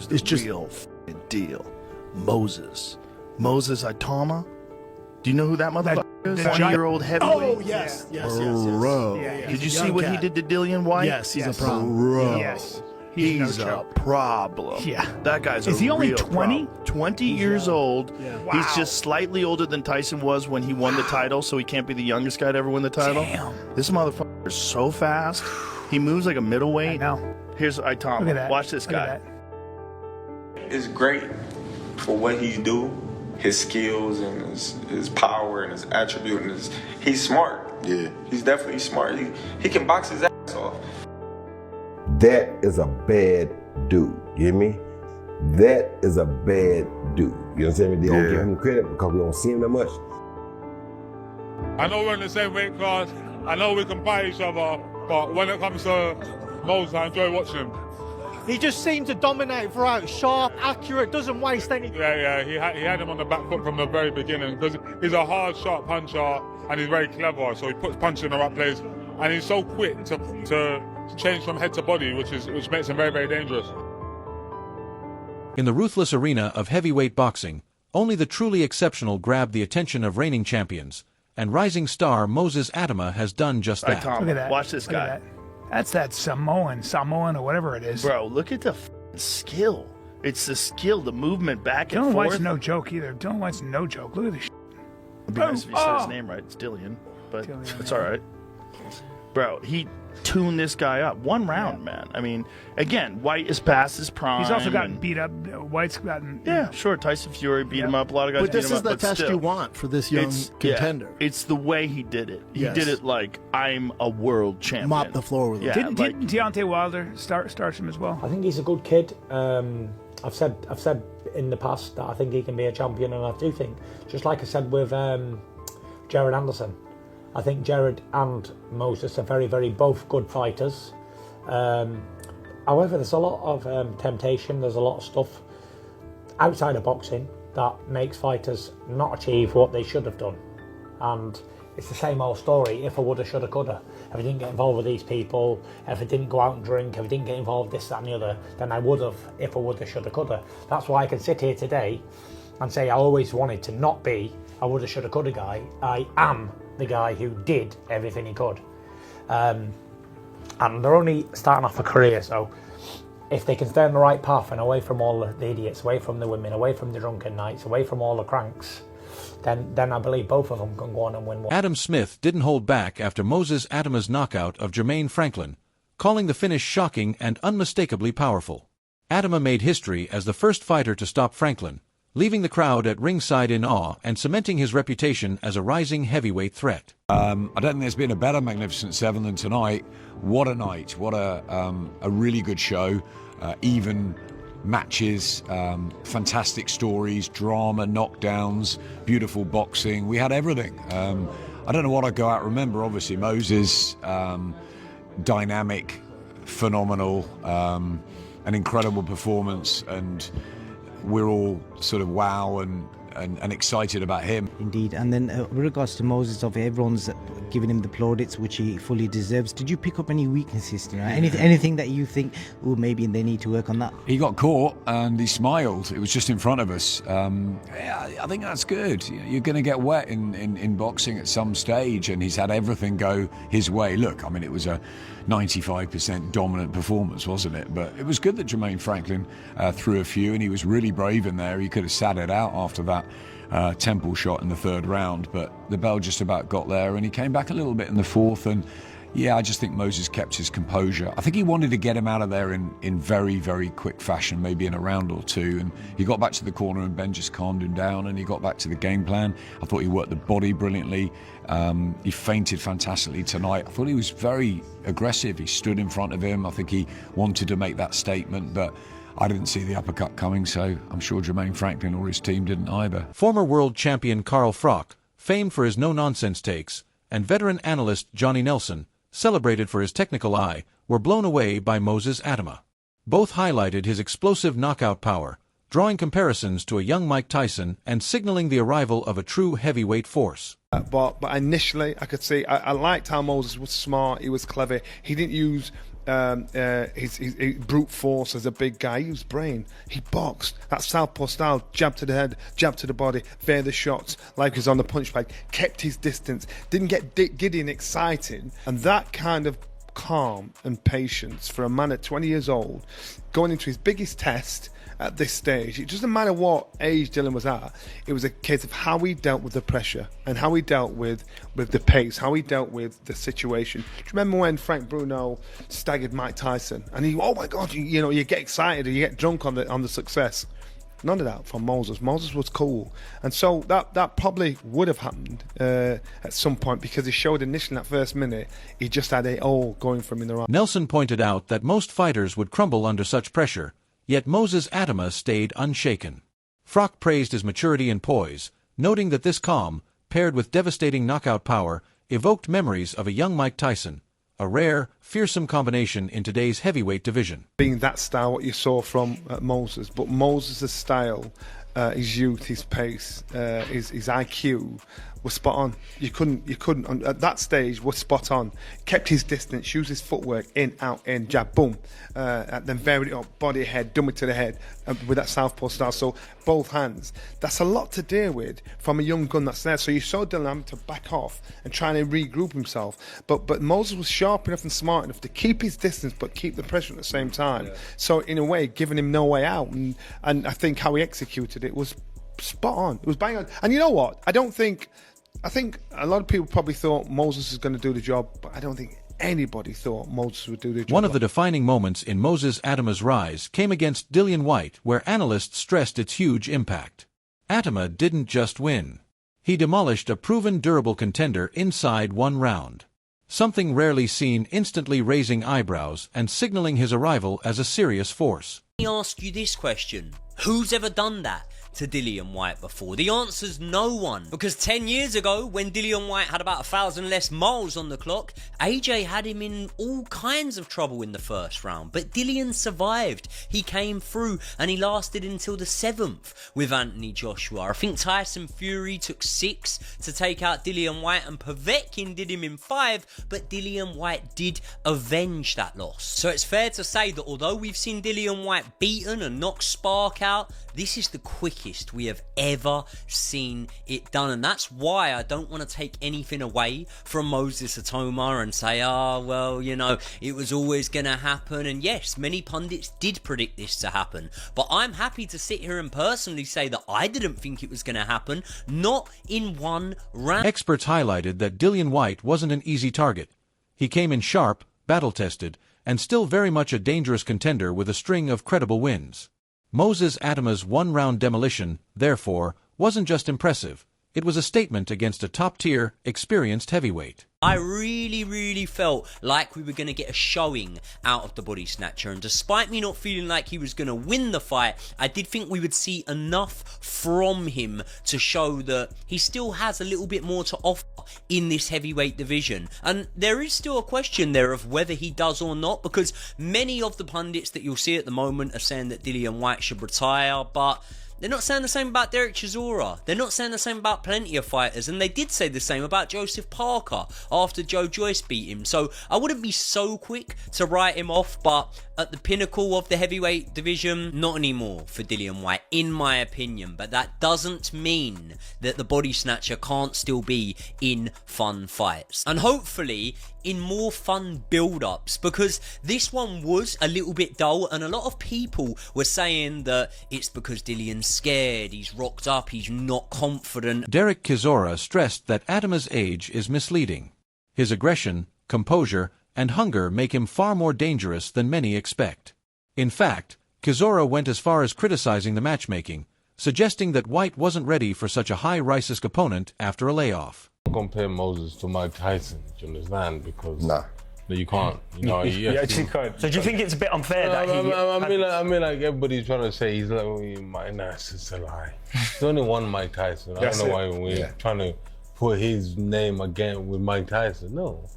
who's the real deal. Moses Itauma. Do you know who that motherfucker is? 20-year-old heavyweight. Oh, yes. Bro. Did you see what he did to Dillian White? Yes, he's a problem. Bro. Yes. He's no a problem. Yeah. That guy's a real Is he only 20? problem. 20 years old. Yeah. Wow. He's just slightly older than Tyson was when he won the title, so he can't be the youngest guy to ever win the title. Damn. This motherfucker is so fast. He moves like a middleweight. I know. Here's Look at Itauma. that. Watch this Look at guy. that. It's great for what he do, his skills and his power and his attribute and he's smart. Yeah. He's definitely smart. He can box his ass off. That is a bad dude. You hear me? That is a bad dude. You understand me? They don't give him credit because we don't see him that much. I know we're in the same weight class. I know we can fight each other, but when it comes to Moses, I enjoy watching him. He just seems to dominate throughout, sharp, accurate, doesn't waste any. Yeah, he had him on the back foot from the very beginning because he's a hard, sharp puncher and he's very clever. So he puts punches in the right place, and he's so quick to change from head to body, which makes him very, very dangerous. In the ruthless arena of heavyweight boxing, only the truly exceptional grab the attention of reigning champions, and rising star Moses Itauma has done just that. Itauma. Look at that. Watch this Look at guy. that. That's that Samoan or whatever it is. Bro, look at the skill. It's the skill, the movement back and Dylan forth. White's no joke either. Dylan White's no joke. Look at this. It'd be nice if you said his name right. It's Dillian, but Dillian, it's all right. Bro, he tuned this guy up. One round, man. I mean, again, White is past his prime. He's also gotten and- beat up. White's gotten. Yeah, sure. Tyson Fury beat him up. A lot of guys But beat this him is up. the but test still, you want for this young contender. It's the way he did it. He Yes. did it like, I'm a world champion. Mop the floor with him. Yeah, Didn't Deontay Wilder start him as well? I think he's a good kid. I've said in the past that I think he can be a champion, and I do think, just like I said with Jared Anderson, I think Jared and Moses are very, very both good fighters. However, there's a lot of temptation. There's a lot of stuff outside of boxing that makes fighters not achieve what they should have done, and it's the same old story. If I woulda, shoulda, coulda. If I didn't get involved with these people, if I didn't go out and drink, if I didn't get involved this, that and the other, then I would have if I woulda, shoulda, coulda. That's why I can sit here today and say I always wanted to not be a woulda, shoulda, coulda guy. I am the guy who did everything he could. And they're only starting off a career, so if they can stay on the right path and away from all the idiots, away from the women, away from the drunken nights, away from all the cranks, then I believe both of them can go on and win one. Adam Smith didn't hold back after Moses Itauma's knockout of Jermaine Franklin, calling the finish shocking and unmistakably powerful. Itauma made history as the first fighter to stop Franklin, leaving the crowd at ringside in awe and cementing his reputation as a rising heavyweight threat. I don't think there's been a better Magnificent Seven than tonight. What a night. What a really good show. Even matches, fantastic stories, drama, knockdowns, beautiful boxing. We had everything. I don't know what I'd go out and remember. Obviously, Moses, dynamic, phenomenal, an incredible performance, and we're all sort of wow and excited about him. Indeed. And then with regards to Moses, everyone's giving him the plaudits, which he fully deserves. Did you pick up any weaknesses? You know, anything that you think, oh, maybe they need to work on that? He got caught and he smiled. It was just in front of us. Yeah, I think that's good. You're going to get wet in boxing at some stage, and he's had everything go his way. Look, I mean, it was a 95% dominant performance, wasn't it? But it was good that Jermaine Franklin threw a few, and he was really brave in there. He could have sat it out after that temple shot in the third round, but the bell just about got there, and he came back a little bit in the fourth. And yeah, I just think Moses kept his composure. I think he wanted to get him out of there in very, very quick fashion, maybe in a round or two, and he got back to the corner and Ben just calmed him down, and he got back to the game plan. I thought he worked the body brilliantly. He feinted fantastically tonight. I thought he was very aggressive. He stood in front of him. I think he wanted to make that statement, but I didn't see the uppercut coming, so I'm sure Jermaine Franklin or his team didn't either. Former world champion Carl Froch, famed for his no-nonsense takes, and veteran analyst Johnny Nelson, celebrated for his technical eye, were blown away by Moses Itauma. Both highlighted his explosive knockout power, drawing comparisons to a young Mike Tyson and signaling the arrival of a true heavyweight force. But initially, I could see, I liked how Moses was smart, he was clever. He didn't use his brute force as a big guy. He was brain. He boxed. That southpaw style, jab to the head, jab to the body, veer the shots like he was on the punch bag, kept his distance, didn't get giddy and exciting. And that kind of calm and patience for a man at 20 years old, going into his biggest test at this stage. It doesn't matter what age Dillian was at. It was a case of how he dealt with the pressure and how he dealt with the pace, how he dealt with the situation. Do you remember when Frank Bruno staggered Mike Tyson? And he, oh my God, you get excited or you get drunk on the success. None of that from Moses. Moses was cool. And so that probably would have happened at some point, because he showed initially in that first minute, he just had it all going for him in the right. Nelson pointed out that most fighters would crumble under such pressure, yet Moses Itauma stayed unshaken. Frock praised his maturity and poise, noting that this calm, paired with devastating knockout power, evoked memories of a young Mike Tyson, a rare, fearsome combination in today's heavyweight division. Being that style, what you saw from Moses, but Moses' style, his youth, his pace, his IQ was spot on. You couldn't at that stage was spot on. Kept his distance, used his footwork, in, out, in, jab, boom, and then varied it up, body, head, dummy to the head with that southpaw style. So both hands. That's a lot to deal with from a young gun that's there. So you saw Dillian having to back off and trying to regroup himself. But Moses was sharp enough and smart enough to keep his distance but keep the pressure at the same time. Yeah. So in a way, giving him no way out. And I think how he executed it was spot on. It was bang on. And you know what? I think a lot of people probably thought Moses is going to do the job, but I don't think anybody thought Moses would do the job. One of the defining moments in Moses Itauma's rise came against Dillian Whyte, where analysts stressed its huge impact. Itauma didn't just win. He demolished a proven durable contender inside one round. Something rarely seen, instantly raising eyebrows and signaling his arrival as a serious force. Let me ask you this question. Who's ever done that to Dillian Whyte before? The answer's no one. Because 10 years ago, when Dillian Whyte had about 1,000 less miles on the clock, AJ had him in all kinds of trouble in the first round. But Dillian survived. He came through and he lasted until the 7th with Anthony Joshua. I think Tyson Fury took 6 to take out Dillian Whyte, and Povetkin did him in 5, but Dillian Whyte did avenge that loss. So it's fair to say that although we've seen Dillian Whyte beaten and knocked spark out, this is the quickest we have ever seen it done. And that's why I don't want to take anything away from Moses Itauma and say, well, it was always going to happen. And yes, many pundits did predict this to happen. But I'm happy to sit here and personally say that I didn't think it was going to happen, not in one round. Experts highlighted that Dillian Whyte wasn't an easy target. He came in sharp, battle-tested, and still very much a dangerous contender with a string of credible wins. Moses Itauma's one-round demolition, therefore, wasn't just impressive. It was a statement against a top-tier, experienced heavyweight. I really felt like we were going to get a showing out of the body snatcher, and despite me not feeling like he was going to win the fight, I did think we would see enough from him to show that he still has a little bit more to offer in this heavyweight division. And there is still a question there of whether he does or not, because many of the pundits that you'll see at the moment are saying that Dillian Whyte should retire, but they're not saying the same about Derek Chisora. They're not saying the same about plenty of fighters. And they did say the same about Joseph Parker after Joe Joyce beat him. So I wouldn't be so quick to write him off. But at the pinnacle of the heavyweight division, not anymore for Dillian Whyte, in my opinion. But that doesn't mean that the body snatcher can't still be in fun fights. And hopefully in more fun build-ups, because this one was a little bit dull, and a lot of people were saying that it's because Dillian's scared, he's rocked up, he's not confident. Derek Chisora stressed that Itauma's age is misleading. His aggression, composure, and hunger make him far more dangerous than many expect. In fact, Chisora went as far as criticizing the matchmaking, suggesting that Whyte wasn't ready for such a high-risk opponent after a layoff. Compare Moses to Mike Tyson, do you understand? Because no, you can't. You actually can't. So do you think it's a bit unfair that he? I mean, like everybody's trying to say he's like Mike. Nah, it's just a lie. There's only one Mike Tyson. I don't know why we're trying to put his name again with Mike Tyson. No,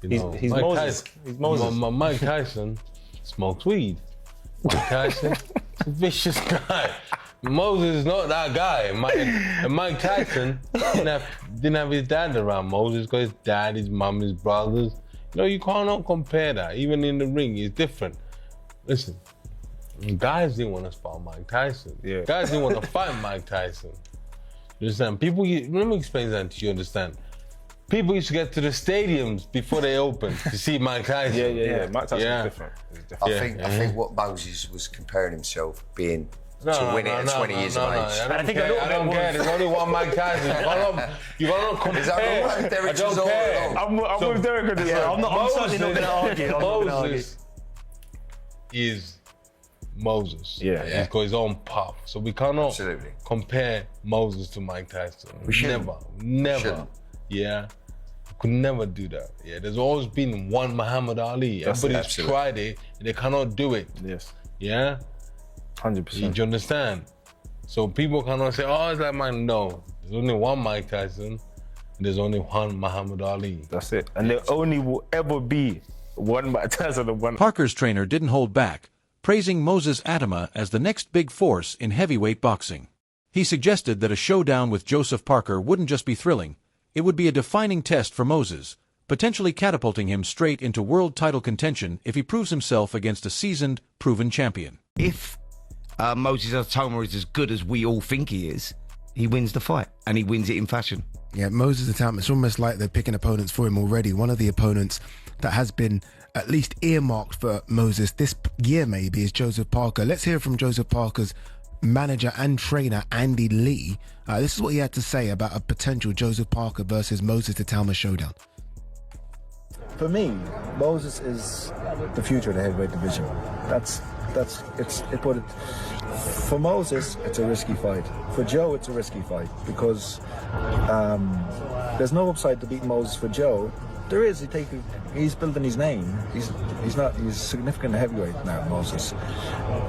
he's Mike Moses. Tyson, he's Moses. Mike Tyson smokes weed. Mike Tyson, is a vicious guy. Moses is not that guy. Mike Tyson didn't have his dad around. Moses got his dad, his mum, his brothers. No, you cannot compare that. Even in the ring, it's different. Listen, guys didn't want to spar Mike Tyson. Yeah. Guys didn't want to fight Mike Tyson. You understand? People, let me explain that to you, understand? People used to get to the stadiums before they opened to see Mike Tyson. Yeah. Mike Tyson was different. I think what Moses was comparing himself being to win it at 20 years of age. I don't care. There's only one Mike Tyson. You cannot compare. Is that all right? Derek, I don't care. I'm with Derek on this. Yeah, I'm certainly not going to argue. Moses is Moses. Yeah. He's got his own path. So we cannot compare Moses to Mike Tyson. We shouldn't. Never. Yeah. Could never do that. Yeah, there's always been one Muhammad Ali. Everybody's tried it, and they cannot do it. Yes. Yeah? 100%. Do you understand? So people cannot say, oh, it's like Mike. No, there's only one Mike Tyson, and there's only one Muhammad Ali. That's it. And there only will ever be one Mike Tyson and one. Parker's trainer didn't hold back, praising Moses Itauma as the next big force in heavyweight boxing. He suggested that a showdown with Joseph Parker wouldn't just be thrilling, it would be a defining test for Moses, potentially catapulting him straight into world title contention if he proves himself against a seasoned, proven champion. If Moses Itauma is as good as we all think he is, he wins the fight, and he wins it in fashion. Yeah, Moses Itauma, it's almost like they're picking opponents for him already. One of the opponents that has been at least earmarked for Moses this year maybe is Joseph Parker. Let's hear from Joseph Parker's manager and trainer, Andy Lee. This is what he had to say about a potential Joseph Parker versus Moses Itauma showdown. For me, Moses is the future of the heavyweight division. For Moses, it's a risky fight. For Joe, it's a risky fight because there's no upside to beat Moses for Joe. There is. He's building his name. He's a significant heavyweight now, Moses,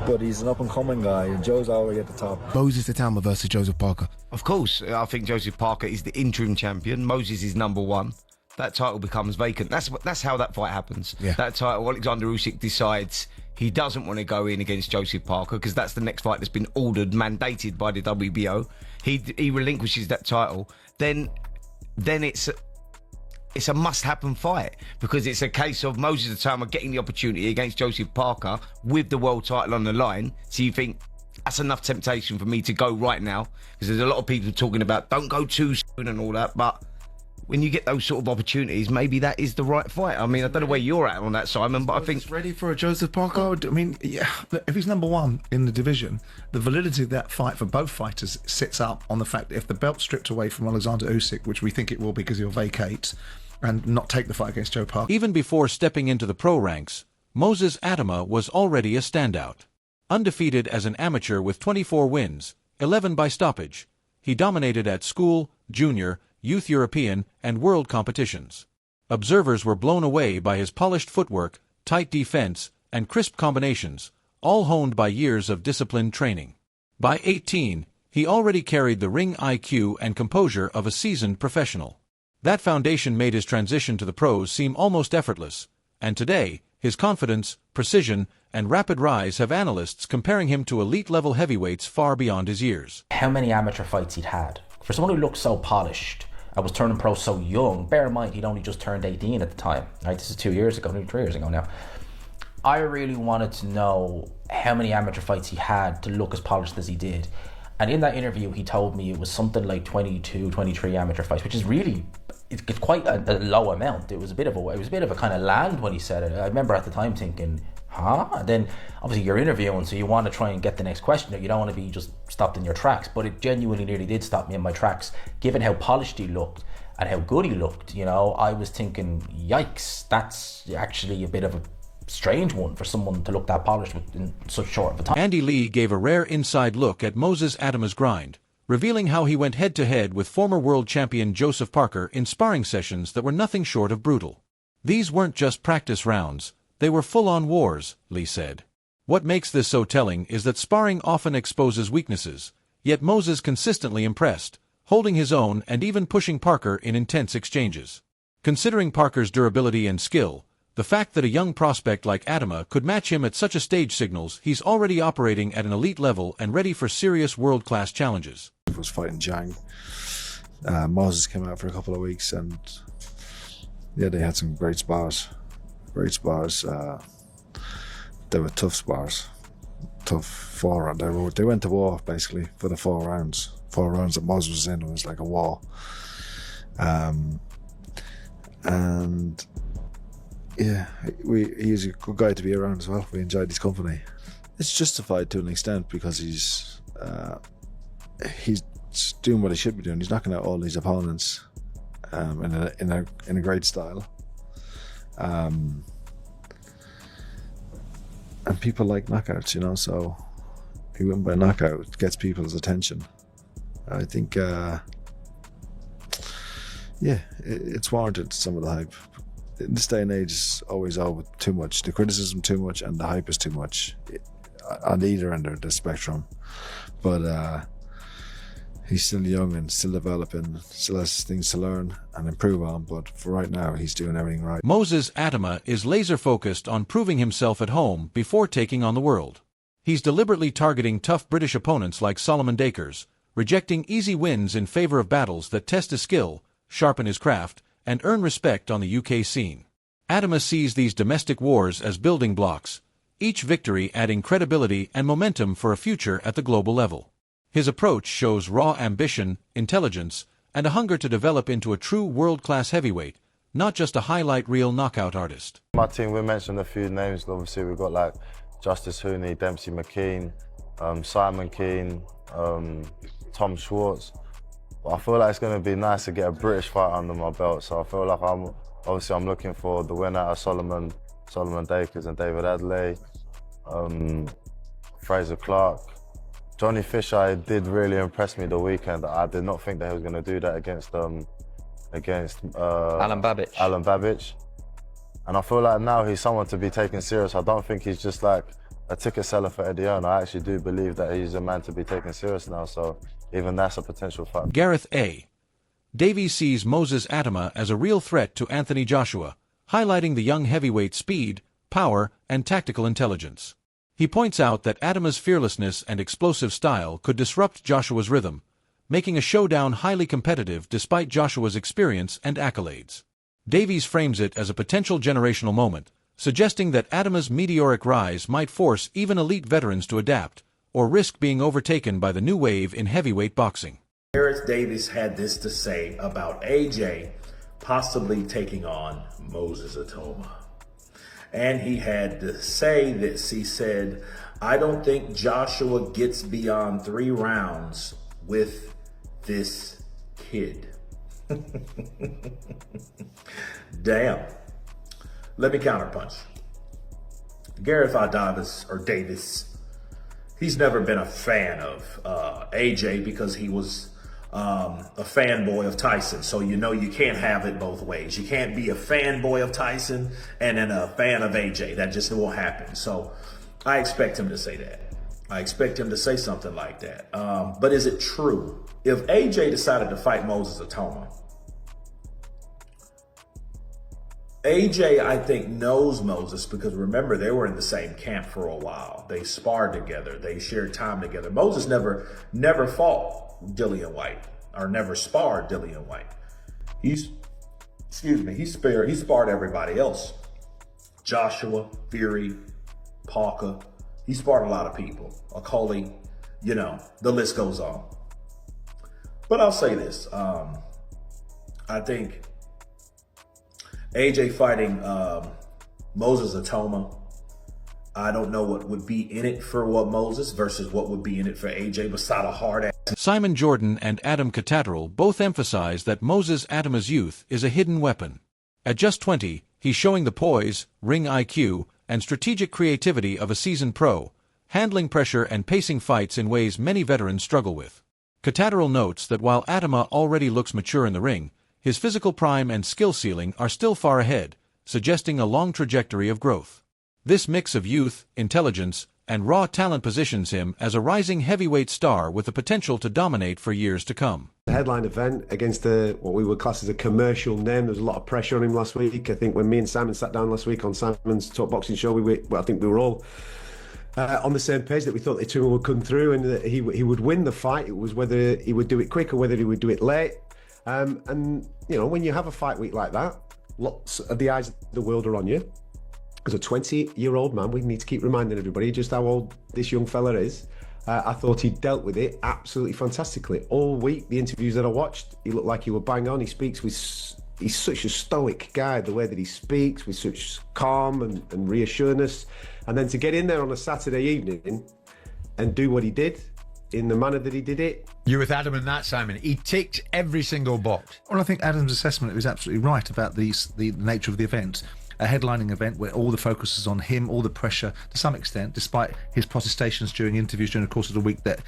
but he's an up and coming guy, and Joe's already at the top. Moses Itauma versus Joseph Parker. Of course, I think Joseph Parker is the interim champion. Moses is #1. That title becomes vacant. That's how that fight happens. Yeah. That title, Oleksandr Usyk decides he doesn't want to go in against Joseph Parker because that's the next fight that's been ordered, mandated by the WBO. He relinquishes that title. Then it's a must-happen fight because it's a case of Moses Itauma getting the opportunity against Joseph Parker with the world title on the line. So you think, that's enough temptation for me to go right now, because there's a lot of people talking about don't go too soon and all that, but when you get those sort of opportunities, maybe that is the right fight. I mean, I don't know where you're at on that, Simon, but I think... ready for a Joseph Parker? I mean, yeah, if he's #1 in the division, the validity of that fight for both fighters sits up on the fact that if the belt's stripped away from Oleksandr Usyk, which we think it will because he'll vacate and not take the fight against Joe Parker. Even before stepping into the pro ranks, Moses Itauma was already a standout. Undefeated as an amateur with 24 wins, 11 by stoppage, he dominated at school, junior, youth European, and world competitions. Observers were blown away by his polished footwork, tight defense, and crisp combinations, all honed by years of disciplined training. By 18, he already carried the ring IQ and composure of a seasoned professional. That foundation made his transition to the pros seem almost effortless, and today, his confidence, precision, and rapid rise have analysts comparing him to elite-level heavyweights far beyond his years. How many amateur fights he'd had? For someone who looked so polished, I was turning pro so young, bear in mind he'd only just turned 18 at the time, right? This is 2 years ago, maybe 3 years ago now. I really wanted to know how many amateur fights he had to look as polished as he did. And in that interview, he told me it was something like 22, 23 amateur fights, which is really, it's quite a low amount. It was a bit of a kind of land when he said it. I remember at the time thinking, huh? And then obviously you're interviewing, so you want to try and get the next question. You don't want to be just stopped in your tracks, but it genuinely nearly did stop me in my tracks, given how polished he looked and how good he looked. You know, I was thinking, yikes, that's actually a bit of a strange one for someone to look that polished in such short of a time. Andy Lee gave a rare inside look at Moses Itauma's grind, revealing how he went head-to-head with former world champion Joseph Parker in sparring sessions that were nothing short of brutal. These weren't just practice rounds, they were full-on wars, Lee said. What makes this so telling is that sparring often exposes weaknesses, yet Moses consistently impressed, holding his own and even pushing Parker in intense exchanges. Considering Parker's durability and skill, the fact that a young prospect like Itauma could match him at such a stage signals he's already operating at an elite level and ready for serious world-class challenges. Was fighting Zhang. Moses came out for a couple of weeks, and Yeah, they had some great spars. Great spars. They were tough spars. Tough 4 rounds. They went to war basically for the 4 rounds. 4 rounds that Moses was in, it was like a war. And yeah, he's a good guy to be around as well. We enjoyed his company. It's justified to an extent because he's doing what he should be doing. He's knocking out all these opponents in a great style. And people like knockouts, you know, so he went by knockout. It gets people's attention. I think, it's warranted, some of the hype. In this day and age, it's always over too much. The criticism too much and the hype is too much on either end of the spectrum. But he's still young and still developing, still has things to learn and improve on, but for right now, he's doing everything right. Moses Itauma is laser-focused on proving himself at home before taking on the world. He's deliberately targeting tough British opponents like Solomon Dakers, rejecting easy wins in favor of battles that test his skill, sharpen his craft, and earn respect on the UK scene. Itauma sees these domestic wars as building blocks, each victory adding credibility and momentum for a future at the global level. His approach shows raw ambition, intelligence, and a hunger to develop into a true world-class heavyweight, not just a highlight reel knockout artist. My team, we mentioned a few names. Obviously, we've got like Justice Hooney, Dempsey McKean, Simon Keane, Tom Schwartz. But I feel like it's going to be nice to get a British fight under my belt. So I feel like I'm looking for the winner of Solomon Dakers and David Adley, Fraser Clark. Johnny Fisher did really impress me the weekend. I did not think that he was going to do that against Alan Babbage. And I feel like now he's someone to be taken serious. I don't think he's just like a ticket seller for Eddie Hearn. I actually do believe that he's a man to be taken serious now. So even that's a potential fight. Gareth A. Davies sees Moses Itauma as a real threat to Anthony Joshua, highlighting the young heavyweight's speed, power, and tactical intelligence. He points out that Itauma's fearlessness and explosive style could disrupt Joshua's rhythm, making a showdown highly competitive despite Joshua's experience and accolades. Davies frames it as a potential generational moment, suggesting that Itauma's meteoric rise might force even elite veterans to adapt, or risk being overtaken by the new wave in heavyweight boxing. Gareth Davies had this to say about AJ possibly taking on Moses Itauma. And he had to say this. He said, "I don't think Joshua gets beyond 3 rounds with this kid." Damn. Let me counterpunch. Gareth Davies, he's never been a fan of AJ because he was a fanboy of Tyson. So you know you can't have it both ways. You can't be a fanboy of Tyson and then a fan of AJ. That just won't happen. So I expect him to say that. I expect him to say something like that. But is it true? If AJ decided to fight Moses Itauma, AJ, I think, knows Moses because remember, they were in the same camp for a while. They sparred together. They shared time together. Moses never fought Dillian White or never sparred Dillian White. He sparred everybody else. Joshua, Fury, Parker. He sparred a lot of people. Okolie, you know, the list goes on. But I'll say this. I think AJ fighting Moses Itauma, I don't know what would be in it for Moses versus what would be in it for AJ beside a hard ass. Simon Jordan and Adam Catterall both emphasize that Moses Itauma's youth is a hidden weapon. At just 20, he's showing the poise, ring IQ, and strategic creativity of a seasoned pro, handling pressure and pacing fights in ways many veterans struggle with. Catterall notes that while Itauma already looks mature in the ring, his physical prime and skill ceiling are still far ahead, suggesting a long trajectory of growth. This mix of youth, intelligence, and raw talent positions him as a rising heavyweight star with the potential to dominate for years to come. The headline event against what we would class as a commercial name. There was a lot of pressure on him last week. I think when me and Simon sat down last week on Simon's Talk Boxing show, I think we were all on the same page that we thought the two would come through and that he would win the fight. It was whether he would do it quick or whether he would do it late. And you know, when you have a fight week like that, lots of the eyes of the world are on you. As a 20-year-old man, we need to keep reminding everybody just how old this young fella is. I thought he dealt with it absolutely fantastically. All week, the interviews that I watched, he looked like he was bang on. He speaks with... He's such a stoic guy, the way that he speaks with such calm and reassuredness. And then to get in there on a Saturday evening and do what he did in the manner that he did it. You're with Adam and that, Simon. He ticked every single box. Well, I think Adam's assessment was absolutely right about the nature of the event. A headlining event where all the focus is on him, all the pressure, to some extent, despite his protestations during interviews during the course of the week that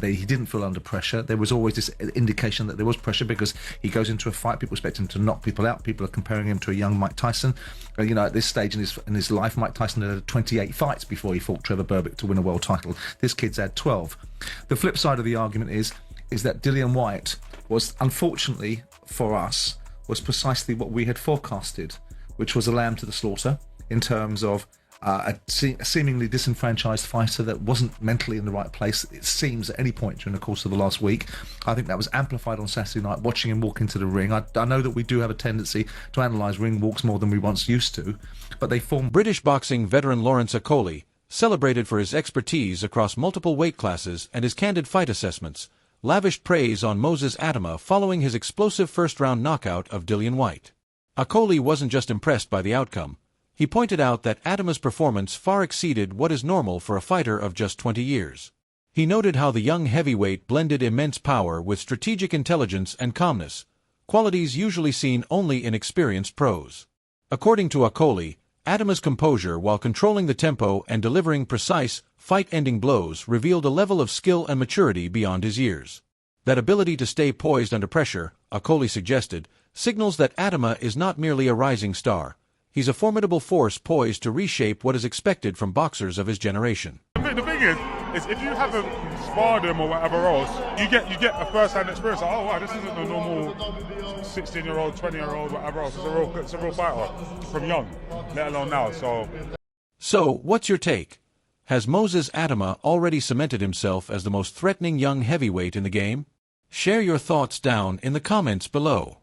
he didn't feel under pressure. There was always this indication that there was pressure because he goes into a fight, people expect him to knock people out. People are comparing him to a young Mike Tyson. At this stage in his life, Mike Tyson had 28 fights before he fought Trevor Berbick to win a world title. This kid's had 12. The flip side of the argument is that Dillian Whyte was, unfortunately for us, was precisely what we had forecasted, which was a lamb to the slaughter in terms of a seemingly disenfranchised fighter that wasn't mentally in the right place, it seems, at any point during the course of the last week. I think that was amplified on Saturday night, watching him walk into the ring. I know that we do have a tendency to analyse ring walks more than we once used to, but they form... British boxing veteran Lawrence Okolie, celebrated for his expertise across multiple weight classes and his candid fight assessments, lavished praise on Moses Itauma following his explosive first-round knockout of Dillian Whyte. Okolie wasn't just impressed by the outcome. He pointed out that Itauma's performance far exceeded what is normal for a fighter of just 20 years. He noted how the young heavyweight blended immense power with strategic intelligence and calmness, qualities usually seen only in experienced pros. According to Okolie, Itauma's composure while controlling the tempo and delivering precise, fight-ending blows revealed a level of skill and maturity beyond his years. That ability to stay poised under pressure, Okolie suggested, signals that Itauma is not merely a rising star. He's a formidable force poised to reshape what is expected from boxers of his generation. The thing is if you haven't sparred him or whatever else, you get a first-hand experience. Like, oh wow, this isn't a normal 16-year-old, 20-year-old, whatever else. It's a real fighter from young, let alone now. So, what's your take? Has Moses Itauma already cemented himself as the most threatening young heavyweight in the game? Share your thoughts down in the comments below.